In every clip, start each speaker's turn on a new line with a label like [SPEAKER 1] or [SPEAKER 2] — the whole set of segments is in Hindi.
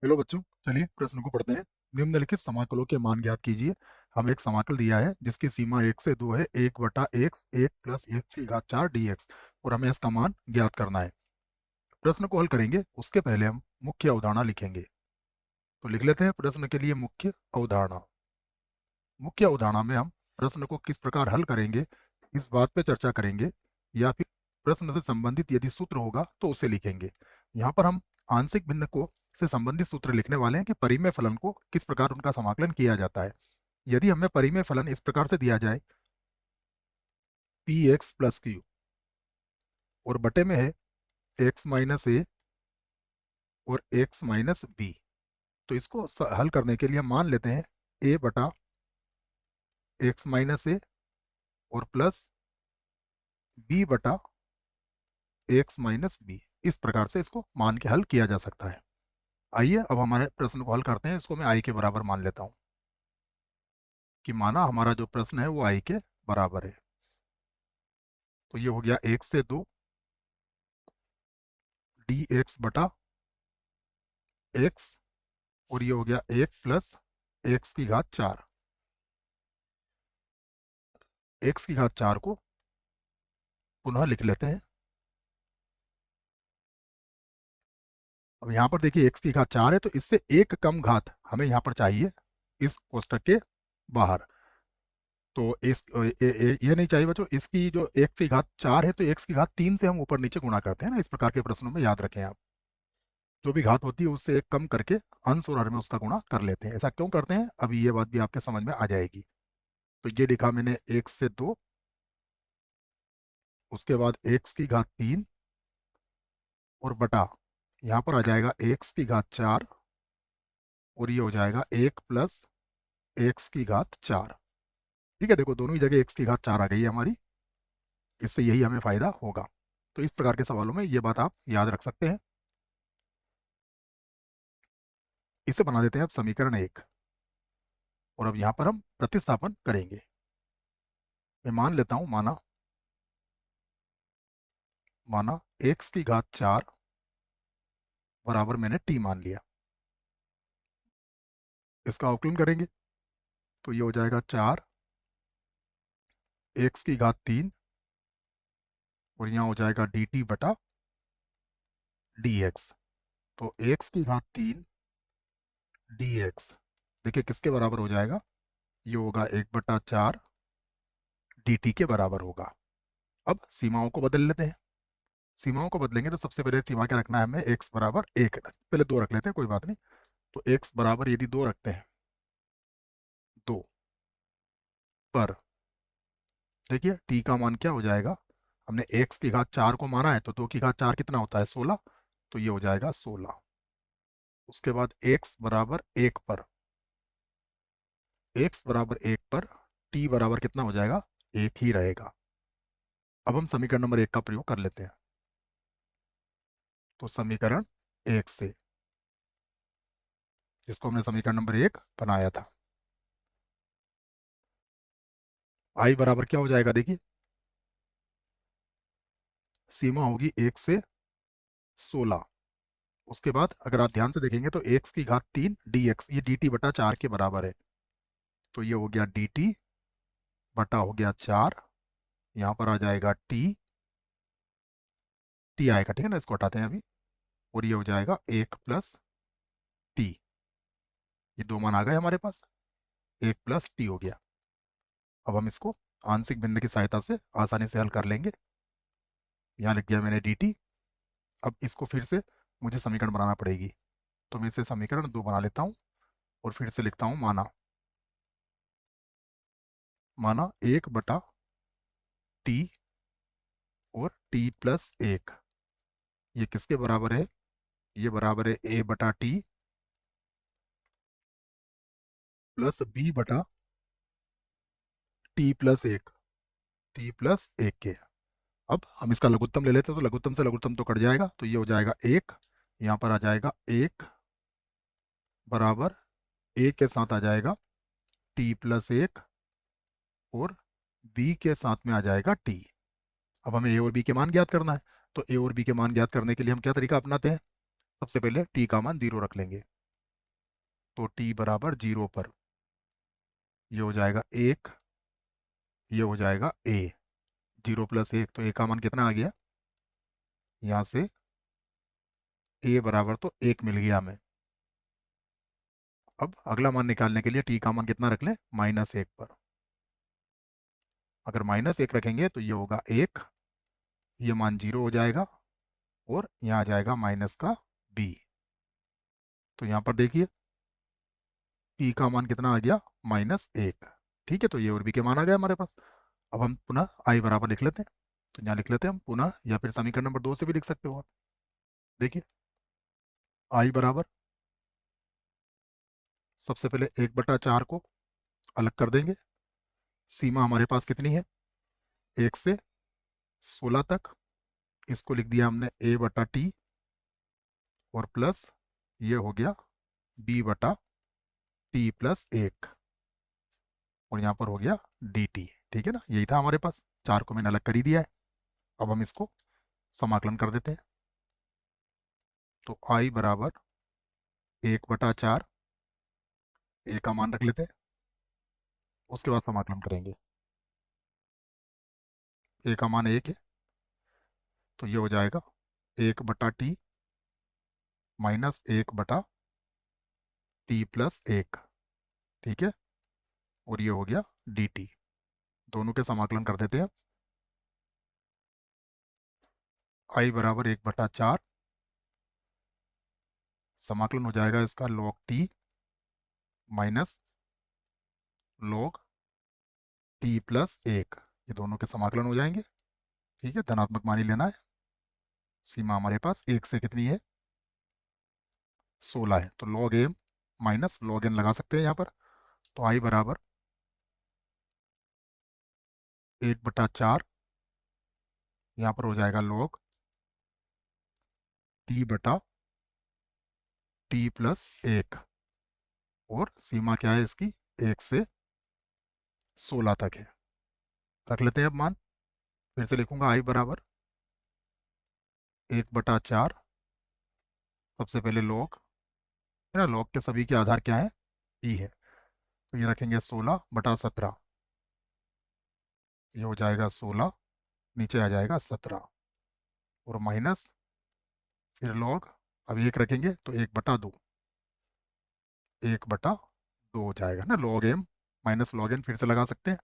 [SPEAKER 1] हेलो बच्चों, चलिए प्रश्न को पढ़ते हैं। निम्नलिखित समाकलों के मान ज्ञात कीजिए। हमें एक समाकल दिया है जिसकी सीमा 1 से 2 है, 1/x 1 प्लस एक्स की घात 4 dx, और हमें इसका मान ज्ञात करना है। प्रश्न को हल करेंगे उसके पहले हम मुख्य अवधारणा लिखेंगे। तो लिख लेते हैं प्रश्न के लिए मुख्य अवधारणा। मुख्य अवधारणा में हम प्रश्न को किस प्रकार हल करेंगे इस बात पे चर्चा करेंगे, या फिर प्रश्न से संबंधित यदि सूत्र होगा तो उसे लिखेंगे। यहाँ पर हम आंशिक भिन्न को से संबंधित सूत्र लिखने वाले हैं कि परिमेय फलन को किस प्रकार उनका समाकलन किया जाता है। यदि हमें परिमेय फलन इस प्रकार से दिया जाए, पी एक्स प्लस क्यू, और बटे में है एक्स माइनस ए और एक्स माइनस बी, तो इसको हल करने के लिए हम मान लेते हैं ए बटा एक्स माइनस ए और प्लस बी बटा एक्स माइनस बी। इस प्रकार से इसको मान के हल किया जा सकता है। आइए अब हमारे प्रश्न को हल करते हैं। इसको मैं आई के बराबर मान लेता हूं कि माना हमारा जो प्रश्न है वो आई के बराबर है। तो ये हो गया 1 से 2 डी एक्स बटा एक्स, और ये हो गया 1 प्लस एक्स की घात 4। एक्स की घात 4 को पुनः लिख लेते हैं। अब यहाँ पर देखिए एक्स की घात 4 है, तो इससे एक कम घात हमें यहाँ पर चाहिए इस कोष्टक के बाहर। तो ये नहीं चाहिए बच्चों, इसकी जो एक्स की घात 4 है तो एक्स की घात 3 से हम ऊपर नीचे गुणा करते हैं ना। इस प्रकार के प्रश्नों में याद रखें आप, जो भी घात होती है उससे एक कम करके अंश और हर में उसका गुणा कर लेते हैं। ऐसा क्यों करते हैं अभी ये बात भी आपके समझ में आ जाएगी। तो ये लिखा मैंने 1 से 2, उसके बाद एक्स की घात 3 और बटा यहाँ पर आ जाएगा एक्स की घात 4, और ये हो जाएगा 1 प्लस एक्स की घात 4। ठीक है, देखो दोनों ही जगह एक्स की घात 4 आ गई है हमारी। इससे यही हमें फायदा होगा। तो इस प्रकार के सवालों में ये बात आप याद रख सकते हैं। इसे बना देते हैं अब समीकरण 1, और अब यहाँ पर हम प्रतिस्थापन करेंगे। मैं मान लेता हूँ, माना माना एक्स की घात 4 बराबर मैंने टी मान लिया। इसका अवकलन करेंगे तो ये हो जाएगा 4 एक्स की घात 3, और यहाँ हो जाएगा डी टी बटा डी एक्स। तो एक्स की घात 3 डी एक्स, देखिए किसके बराबर हो जाएगा, ये होगा 1/4 डी टी के बराबर होगा। अब सीमाओं को बदल लेते हैं। सीमाओं को बदलेंगे तो सबसे पहले सीमा क्या रखना है हमें, x बराबर 1, पहले 2 रख लेते हैं, कोई बात नहीं। तो x बराबर यदि 2 रखते हैं, 2 पर देखिए t का मान क्या हो जाएगा, हमने x की घात 4 को माना है तो 2 की घात 4 कितना होता है, 16। तो ये हो जाएगा 16। उसके बाद x बराबर 1 पर t बराबर कितना हो जाएगा, 1 ही रहेगा। अब हम समीकरण नंबर 1 का प्रयोग कर लेते हैं। तो समीकरण 1 से, जिसको हमने समीकरण नंबर 1 बनाया था, आई बराबर क्या हो जाएगा, देखिए सीमा होगी 1 से 16। उसके बाद अगर आप ध्यान से देखेंगे तो एक्स की घात 3 डी एक्स, ये डी टी बटा 4 के बराबर है। तो ये हो गया डी टी बटा हो गया 4, यहाँ पर आ जाएगा टी, टी आएगा, ठीक है ना, इसको हटाते हैं अभी, और ये हो जाएगा 1 प्लस टी। ये दो मान आ गए हमारे पास, 1 प्लस टी हो गया। अब हम इसको आंशिक भिन्न की सहायता से आसानी से हल कर लेंगे। यहाँ लिख दिया मैंने डी टी। अब इसको फिर से मुझे समीकरण बनाना पड़ेगी, तो मैं इसे समीकरण 2 बना लेता हूँ, और फिर से लिखता हूँ माना माना 1/टी और t+1, ये किसके बराबर है, ये बराबर है a/t प्लस b/t+1, t+1 के। अब हम इसका लघुत्तम ले लेते हैं, तो लघुत्तम से लघुत्तम तो कट जाएगा, तो ये हो जाएगा 1, यहाँ पर आ जाएगा 1 बराबर a के साथ आ जाएगा t+1, और b के साथ में आ जाएगा t। अब हमें a और b के मान ज्ञात करना है। तो a और b के मान ज्ञात करने के लिए हम क्या तरीका अपनाते हैं, सबसे पहले t का मान 0 रख लेंगे। तो t बराबर 0 पर ये हो जाएगा 1, ये हो जाएगा a। 0 + 1 तो a का मान कितना आ गया, यहाँ से a बराबर तो 1 मिल गया हमें। अब अगला मान निकालने के लिए t का मान कितना रख लें, -1 पर। अगर -1 रखेंगे तो ये होगा 1, ये मान 0 हो जाएगा और यहाँ आ जाएगा माइनस का b। तो यहाँ पर देखिए p का मान कितना आ गया, -1। ठीक है, तो ये और b के मान आ गए हमारे पास। अब हम पुनः i बराबर लिख लेते हैं। तो यहाँ लिख लेते हैं हम पुनः, या फिर समीकरण नंबर 2 से भी लिख सकते हो आप। देखिए i बराबर, सबसे पहले 1/4 को अलग कर देंगे। सीमा हमारे पास कितनी है, 1 से 16 तक। इसको लिख दिया हमने a/t और प्लस ये हो गया b/t+1 और यहाँ पर हो गया dt। ठीक है ना, यही था हमारे पास, 4 को मैंने अलग कर ही दिया है। अब हम इसको समाकलन कर देते हैं। तो i बराबर 1/4, a का मान रख लेते हैं, उसके बाद समाकलन करेंगे। a का मान 1 है, तो ये हो जाएगा 1/t -1/t+1। ठीक है, और ये हो गया dt। दोनों के समाकलन कर देते हैं। i बराबर 1/4, समाकलन हो जाएगा इसका log t minus log t+1। ये दोनों के समाकलन हो जाएंगे। ठीक है, धनात्मक मान ही लेना है। सीमा हमारे पास 1 से कितनी है, 16 है, तो log m minus log n लगा सकते हैं यहाँ पर। तो i बराबर 1/4, यहाँ पर हो जाएगा log t/t+1 और सीमा क्या है इसकी, 1 से 16 तक है। रख लेते हैं अब मान। फिर से लिखूंगा i बराबर 1/4, सबसे पहले log है ना, log के सभी के आधार क्या है, e है, तो ये रखेंगे 16/17, ये हो जाएगा 16, नीचे आ जाएगा 17 और माइनस फिर log, अब 1 रखेंगे तो 1/2, 1/2 हो जाएगा ना, log m minus log n फिर से लगा सकते हैं।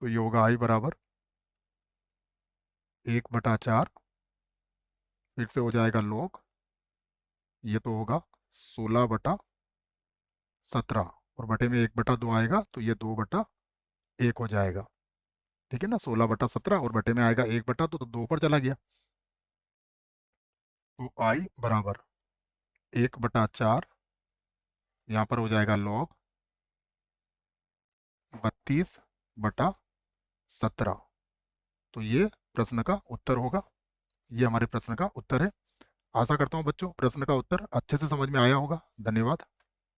[SPEAKER 1] तो ये होगा i बराबर 1/4, फिर से हो जाएगा log, ये तो होगा 16/17 और बटे में 1/2 आएगा, तो ये 2/1 हो जाएगा। ठीक है ना, 16/17 और बटे में आएगा 1/2, तो 2 पर चला गया। तो i बराबर 1/4, यहाँ पर हो जाएगा log 32/17। तो ये प्रश्न का उत्तर होगा। ये हमारे प्रश्न का उत्तर है। आशा करता हूँ बच्चों प्रश्न का उत्तर अच्छे से समझ में आया होगा। धन्यवाद।